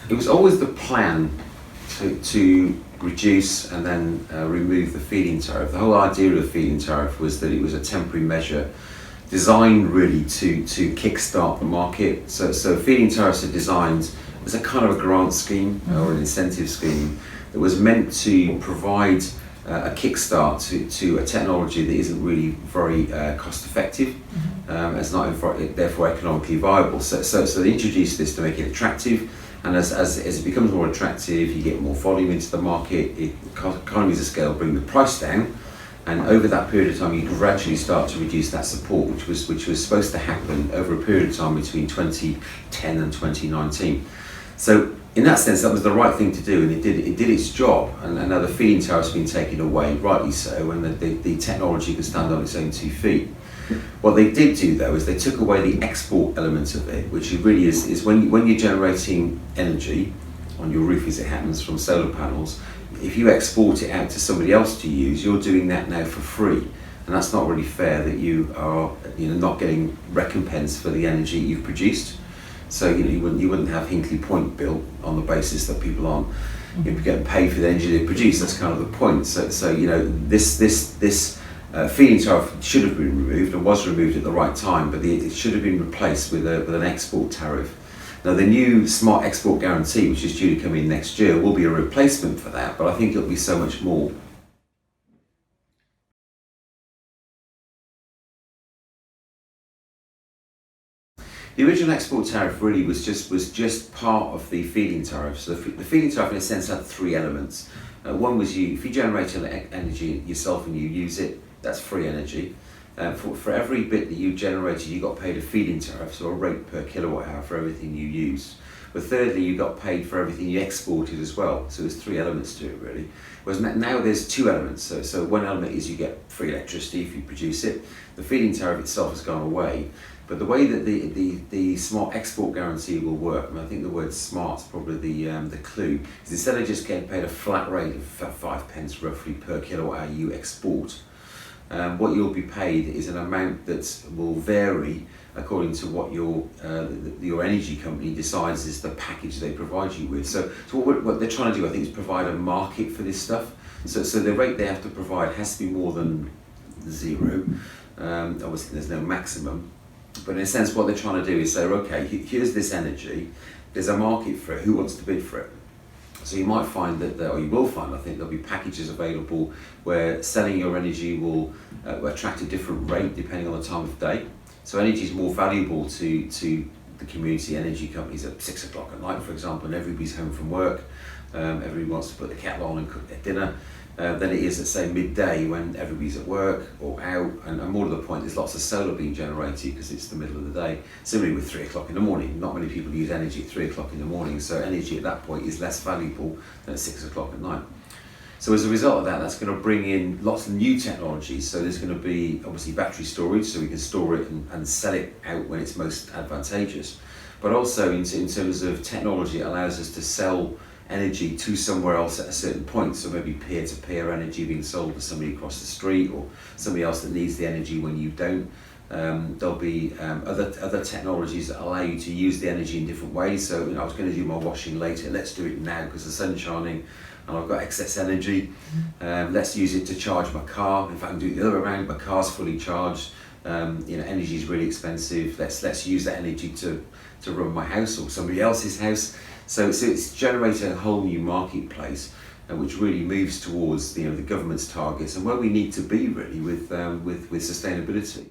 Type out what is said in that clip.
It was always the plan to reduce and then remove the feed-in tariff. The whole idea of the feed-in tariff was that it was a temporary measure designed really to kickstart the market. So feed-in tariffs are designed as a kind of a grant scheme or an incentive scheme that was meant to provide a kickstart to a technology that isn't really very cost effective. It's not therefore economically viable. So they introduced this to make it attractive. And as it becomes more attractive, you get more volume into the market, economies of scale bring the price down, and over that period of time you gradually start to reduce that support, which was supposed to happen over a period of time between 2010 and 2019. So in that sense, that was the right thing to do, and it did its job. And now the feed-in tariff has been taken away, rightly so, and the technology can stand on its own 2 feet. What they did do though is they took away the export element of it, which really is when you're generating energy on your roof, as it happens, from solar panels. If you export it out to somebody else to use, you're doing that now for free, and that's not really fair that you are not getting recompense for the energy you've produced. So you wouldn't have Hinkley Point built on the basis that people aren't getting paid for the energy they produce. That's kind of the point. So this feed-in tariff should have been removed and was removed at the right time, but it should have been replaced with an export tariff. Now the new smart export guarantee, which is due to come in next year, will be a replacement for that, but I think it'll be so much more. The original export tariff really was just part of the feed-in tariff. So the feed-in tariff in a sense had 3 elements. One was if you generate energy yourself and you use it, that's free energy. For every bit that you generated, you got paid a feed-in tariff, so a rate per kilowatt hour for everything you used. But thirdly, you got paid for everything you exported as well. So there's 3 elements to it really. Whereas now there's 2 elements. So one element is you get free electricity if you produce it. The feed-in tariff itself has gone away. But the way that the smart export guarantee will work, and I think the word smart is probably the clue, is instead of just getting paid a flat rate of 5 pence roughly per kilowatt hour you export, what you'll be paid is an amount that will vary according to what your energy company decides is the package they provide you with. So what they're trying to do, I think, is provide a market for this stuff. So the rate they have to provide has to be more than 0. Obviously there's no maximum. But in a sense, what they're trying to do is say, okay, here's this energy, there's a market for it, who wants to bid for it? So you might find or you will find, I think, there'll be packages available where selling your energy will attract a different rate depending on the time of day. So energy is more valuable to the community energy companies at 6 o'clock at night, for example, and everybody's home from work, everybody wants to put the kettle on and cook their dinner. Than it is at say midday when everybody's at work or out, and more to the point, there's lots of solar being generated because it's the middle of the day. Similarly with 3 o'clock in the morning, not many people use energy at 3 o'clock in the morning, so energy at that point is less valuable than at 6 o'clock at night. So as a result of that, that's going to bring in lots of new technologies. So there's going to be obviously battery storage, so we can store it and sell it out when it's most advantageous. But also in terms of technology, it allows us to sell energy to somewhere else at a certain point. So maybe peer-to-peer energy being sold to somebody across the street or somebody else that needs the energy when you don't. There'll be other technologies that allow you to use the energy in different ways. So I was going to do my washing later, let's do it now because the sun's shining and I've got excess energy. Let's use it to charge my car. If I can do it the other way around, my car's fully charged. Energy is really expensive. Let's use that energy to run my house or somebody else's house. So it's generating a whole new marketplace, which really moves towards the government's targets and where we need to be really with sustainability.